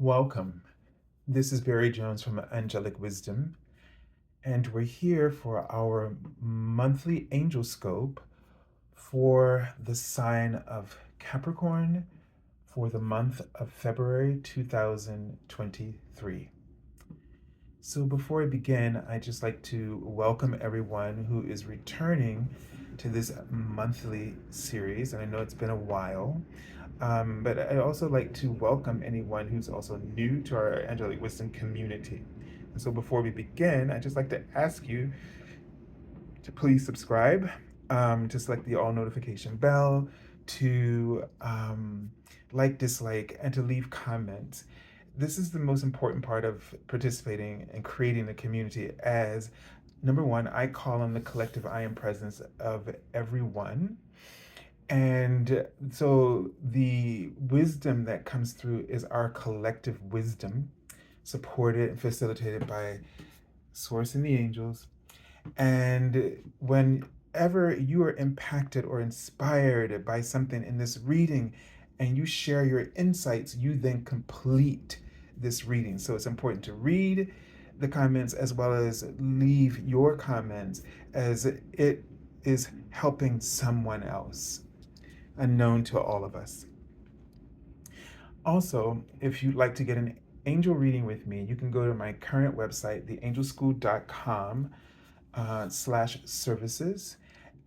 Welcome. This is Barry Jones from Angelic Wisdom, and we're here for our monthly Angelscope for the sign of Capricorn for the month of February 2023. So before I begin, I'd just like to welcome everyone who is returning to this monthly series, and I know it's been a while. But I also like to welcome anyone who's also new to our Angelic Wisdom community. And so before we begin, I'd just like to ask you to please subscribe, to select the all notification bell, to like, dislike, and to leave comments. This is the most important part of participating and creating a community, as number one, I call on the collective I am presence of everyone. And so the wisdom that comes through is our collective wisdom, supported and facilitated by Source and the angels. And whenever you are impacted or inspired by something in this reading and you share your insights, you then complete this reading. So it's important to read the comments as well as leave your comments, as it is helping someone else unknown to all of us. Also, if you'd like to get an angel reading with me, you can go to my current website, theangelschool.com slash services,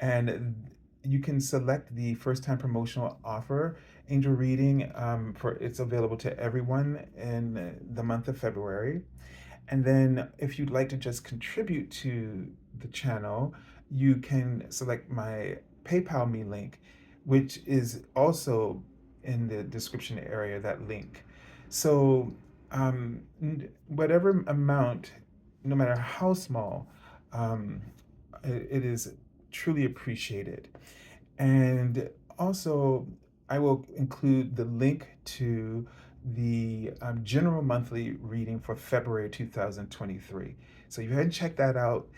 and you can select the first time promotional offer angel reading. For it's available to everyone in the month of February. And then if you'd like to just contribute to the channel, you can select my PayPal me link, which is also in the description area, that link. So whatever amount, no matter how small, um, it is truly appreciated. And also, I will include the link to the general monthly reading for February 2023. So you go ahead and check that out.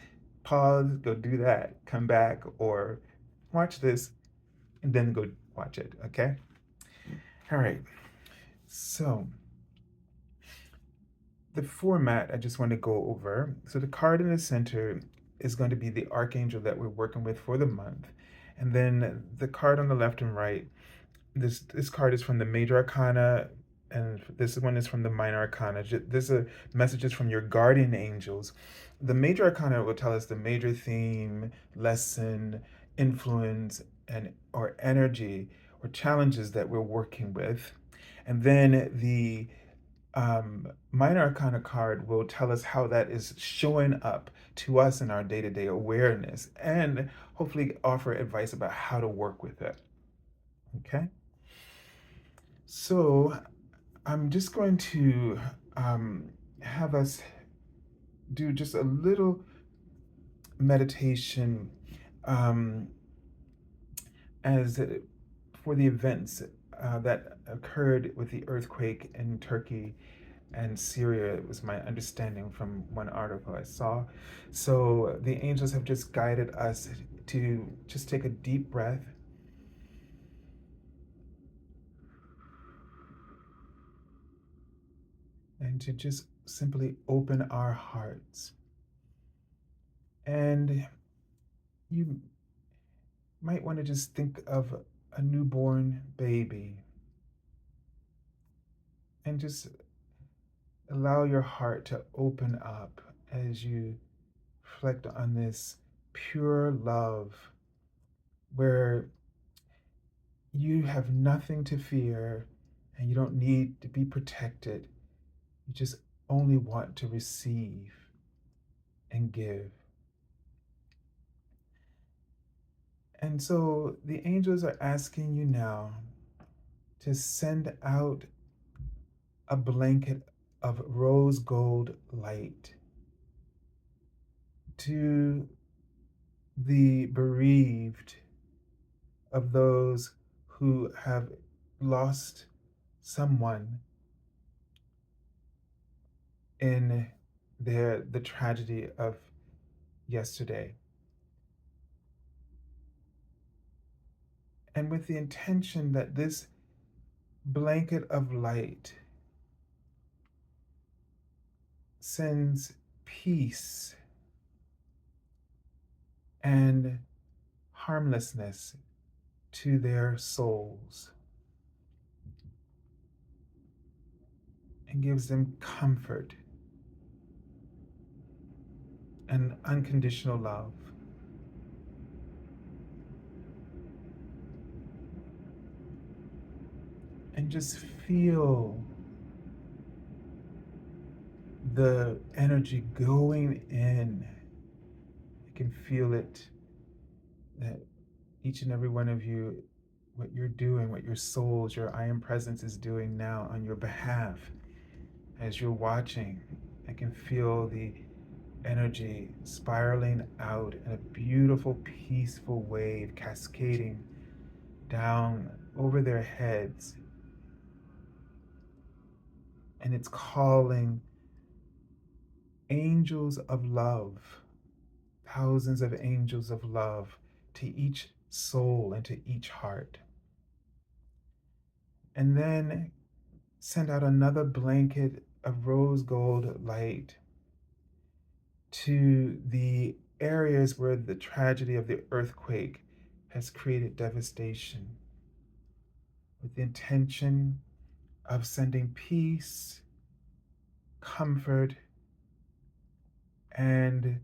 Pause, go do that, come back, or watch this, and then go watch it, okay? All right. So the format I just want to go over. So the card in the center is going to be the archangel that we're working with for the month. And then the card on the left and right, this card is from the Major Arcana, and this one is from the Minor Arcana. This is messages from your guardian angels. The Major Arcana will tell us the major theme, lesson, influence, and or energy or challenges that we're working with. And then the Minor Arcana card will tell us how that is showing up to us in our day to day awareness, and hopefully offer advice about how to work with it. Okay? So I'm just going to have us do just a little meditation, um, as for the events that occurred with the earthquake in Turkey and Syria. It was my understanding from one article I saw. So the angels have just guided us to just take a deep breath and to just simply open our hearts. And you might want to just think of a newborn baby and just allow your heart to open up as you reflect on this pure love where you have nothing to fear and you don't need to be protected. You just only want to receive and give. And so the angels are asking you now to send out a blanket of rose gold light to the bereaved, of those who have lost someone in the tragedy of yesterday. And with the intention that this blanket of light sends peace and harmlessness to their souls and gives them comfort and unconditional love. And just feel the energy going in. I can feel it, that each and every one of you, what you're doing, what your souls, your I am presence is doing now on your behalf. As you're watching, I can feel the energy spiraling out in a beautiful, peaceful wave cascading down over their heads. And it's calling angels of love, thousands of angels of love to each soul and to each heart. And then send out another blanket of rose gold light to the areas where the tragedy of the earthquake has created devastation, with the intention of sending peace, comfort, and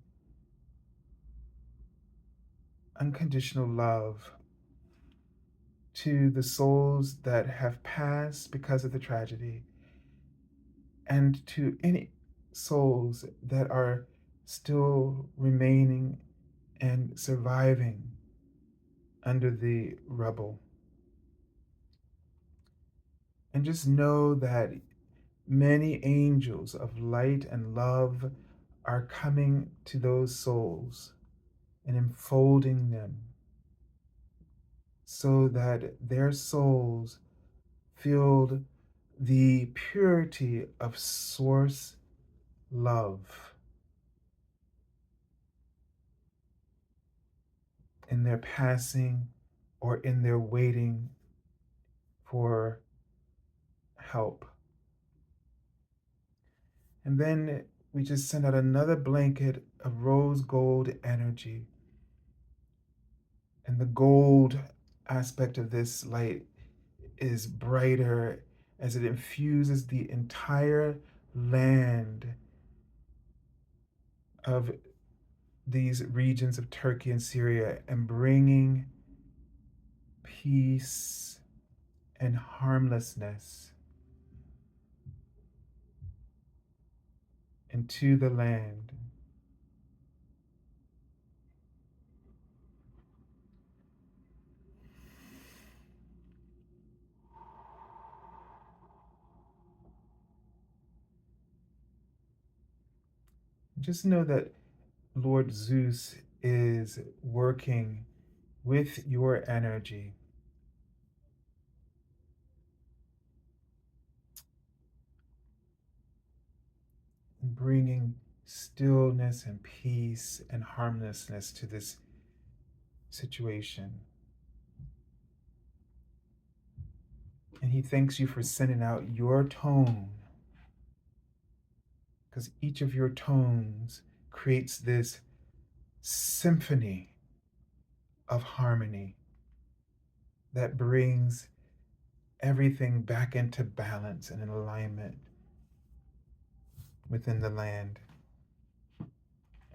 unconditional love to the souls that have passed because of the tragedy, and to any souls that are still remaining and surviving under the rubble. And just know that many angels of light and love are coming to those souls and enfolding them so that their souls feel the purity of source love in their passing or in their waiting for help. And then we just send out another blanket of rose gold energy. And the gold aspect of this light is brighter as it infuses the entire land of these regions of Turkey and Syria and bringing peace and harmlessness into the land. Just know that Lord Zeus is working with your energy, bringing stillness and peace and harmlessness to this situation. And he thanks you for sending out your tone, because each of your tones creates this symphony of harmony that brings everything back into balance and in alignment within the land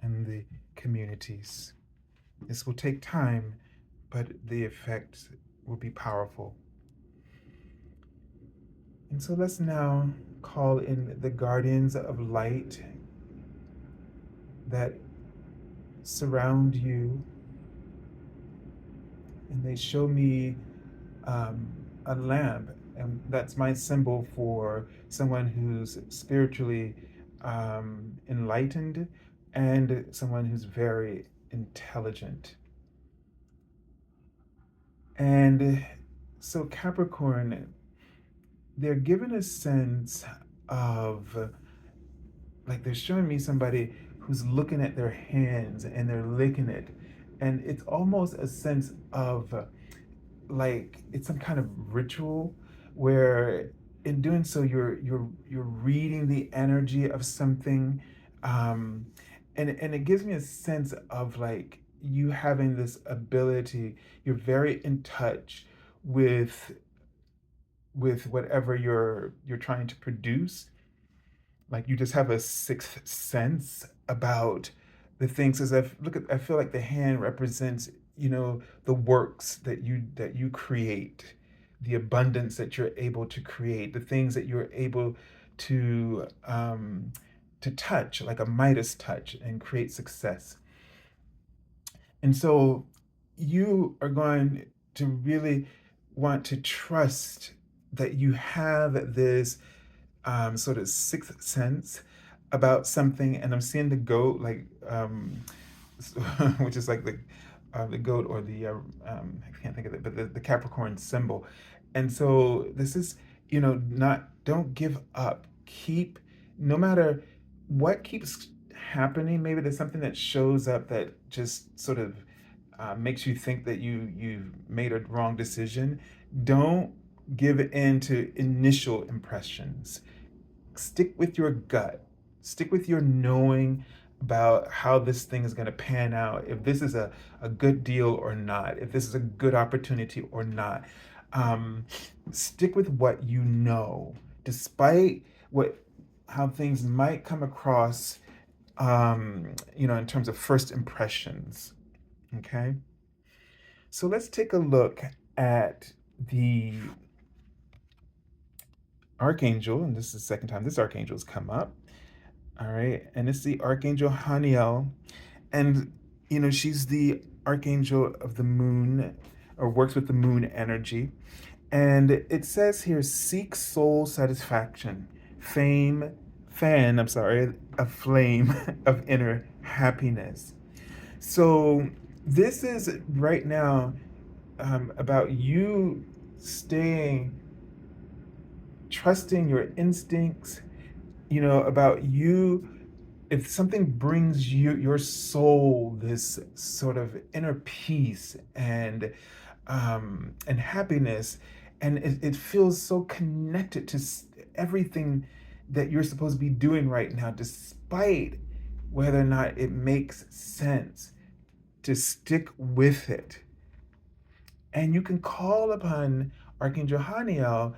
and the communities. This will take time, but the effects will be powerful. And so let's now call in the guardians of light that surround you. And they show me a lamp, and that's my symbol for someone who's spiritually enlightened and someone who's very intelligent. And so Capricorn, they're given a sense of, like, they're showing me somebody who's looking at their hands and they're licking it, and it's almost a sense of like it's some kind of ritual where in doing so, you're reading the energy of something, um, and it gives me a sense of like you having this ability. You're very in touch with whatever you're trying to produce. Like you just have a sixth sense about the things. As I feel like the hand represents, the works that you create, the abundance that you're able to create, the things that you're able to touch, like a Midas touch, and create success. And so you are going to really want to trust that you have this sort of sixth sense about something. And I'm seeing the goat, like, which is like the goat, or I can't think of it, but the Capricorn symbol. And so this is, not, don't give up. Keep, no matter what keeps happening, maybe there's something that shows up that just sort of makes you think that you made a wrong decision. Don't give in to initial impressions. Stick with your gut. Stick with your knowing about how this thing is going to pan out, if this is a good deal or not, if this is a good opportunity or not. Um, Stick with what you know, despite what how things might come across, in terms of first impressions. Okay, so let's take a look at the archangel, and this is the second time this archangel's come up. All right, and it's the Archangel Haniel, and she's the archangel of the moon, or works with the moon energy. And it says here, seek soul satisfaction, I'm sorry, a flame of inner happiness. So this is right now, about you staying, trusting your instincts, about you. If something brings your soul this sort of inner peace and happiness, and it feels so connected to everything that you're supposed to be doing right now, despite whether or not it makes sense, to stick with it. And you can call upon Archangel Haniel.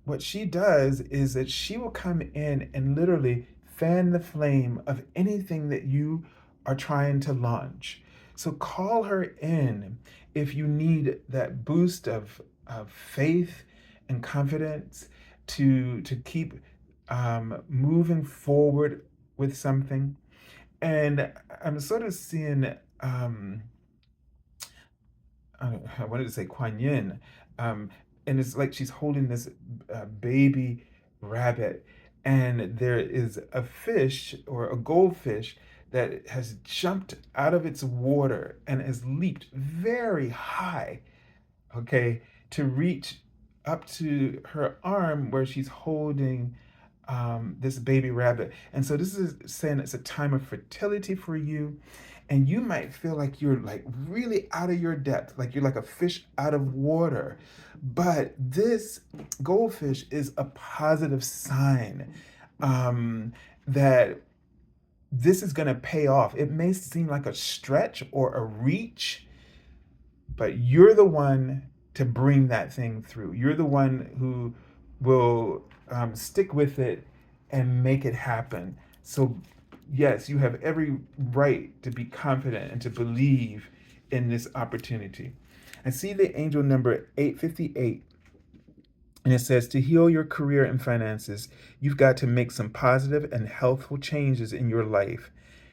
What she does is that she will come in and literally fan the flame of anything that you are trying to launch. So call her in if you need that boost of faith and confidence to keep moving forward with something. And I'm sort of seeing, I wanted to say Kuan Yin, and it's like she's holding this baby rabbit, and there is a fish, or a goldfish, that has jumped out of its water and has leaped very high, okay, to reach up to her arm where she's holding this baby rabbit. And so this is saying it's a time of fertility for you. And you might feel like you're like really out of your depth, like you're like a fish out of water. But this goldfish is a positive sign, that this is going to pay off. It may seem like a stretch or a reach, but you're the one to bring that thing through. You're the one who will stick with it and make it happen. So, yes, you have every right to be confident and to believe in this opportunity. I see the angel number 858, and it says, to heal your career and finances, you've got to make some positive and healthful changes in your life.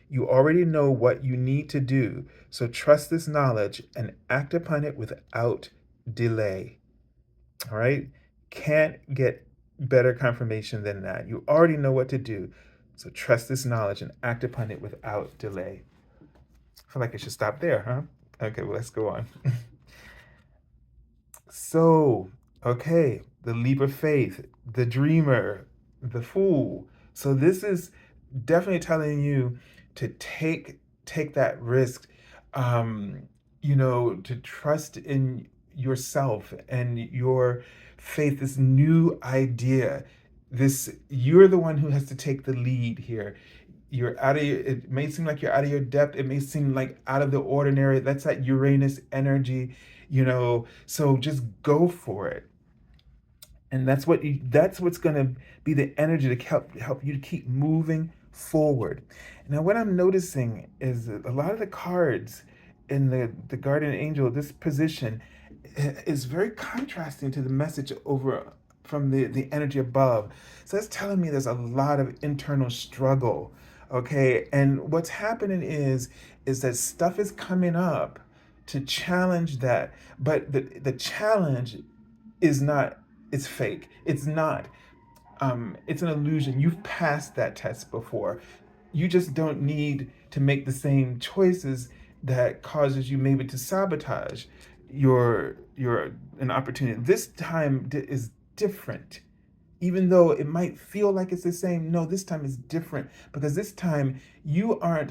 You already know what you need to do, so trust this knowledge and act upon it without delay. All right? Can't get better confirmation than that. You already know what to do, so trust this knowledge and act upon it without delay. I feel like I should stop there, huh? Okay, well, let's go on. So, okay, the leap of faith, the dreamer, the fool. So this is definitely telling you to take that risk, to trust in yourself and your faith, this new idea. This, you're the one who has to take the lead here. You're out of your, it may seem like you're out of your depth. It may seem like out of the ordinary. That's that Uranus energy, so just go for it. And that's what's going to be the energy to help you to keep moving forward. Now what I'm noticing is that a lot of the cards in the guardian angel, this position is very contrasting to the message over from the energy above. So that's telling me there's a lot of internal struggle. Okay, and what's happening is that stuff is coming up to challenge that, but the challenge is not, it's fake. It's not. It's an illusion. You've passed that test before. You just don't need to make the same choices that causes you maybe to sabotage your an opportunity. This time is different. Even though it might feel like it's the same, no, this time is different, because this time you are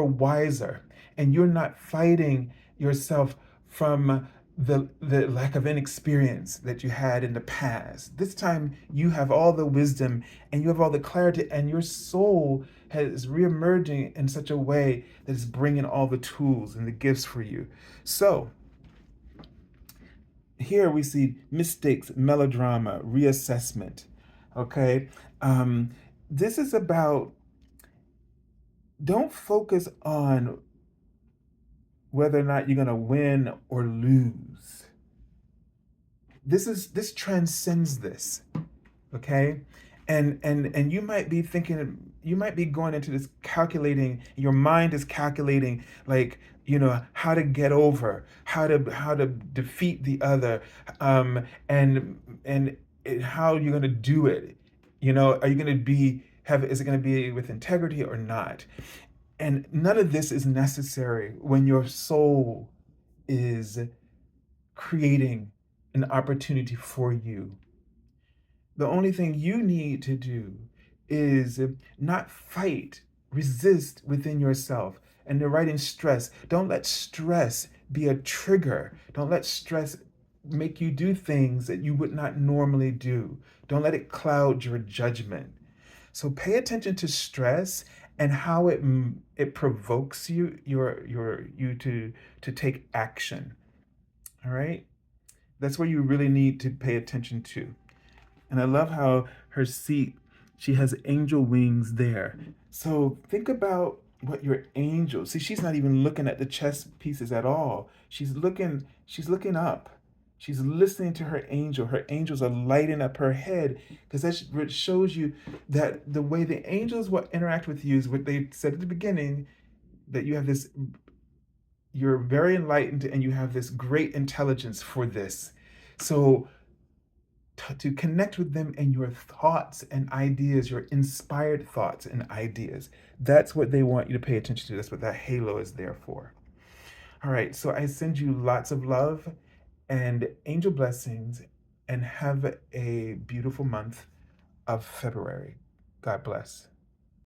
wiser, and you're not fighting yourself from the lack of inexperience that you had in the past. This time you have all the wisdom, and you have all the clarity, and your soul is reemerging in such a way that is bringing all the tools and the gifts for you. So here we see mistakes, melodrama, reassessment. Okay, this is about, don't focus on whether or not you're going to win or lose. This transcends this. Okay, and you might be thinking, you might be going into this calculating, your mind is calculating, like, how to get over, how to defeat the other, and how you're going to do it. Are you going to is it going to be with integrity or not? And none of this is necessary when your soul is creating an opportunity for you. The only thing you need to do is not fight, resist within yourself. And they're writing stress. Don't let stress be a trigger. Don't let stress make you do things that you would not normally do. Don't let it cloud your judgment. So pay attention to stress and how it provokes you to take action. All right? That's where you really need to pay attention to. And I love how her seat, she has angel wings there. So think about what your angel, see, she's not even looking at the chess pieces at all. She's looking up. She's listening to her angel. Her angels are lighting up her head, because that shows you that the way the angels will interact with you is what they said at the beginning, that you have this, you're very enlightened and you have this great intelligence for this. So to connect with them and your thoughts and ideas, your inspired thoughts and ideas. That's what they want you to pay attention to. That's what that halo is there for. All right, so I send you lots of love and angel blessings, and have a beautiful month of February. God bless.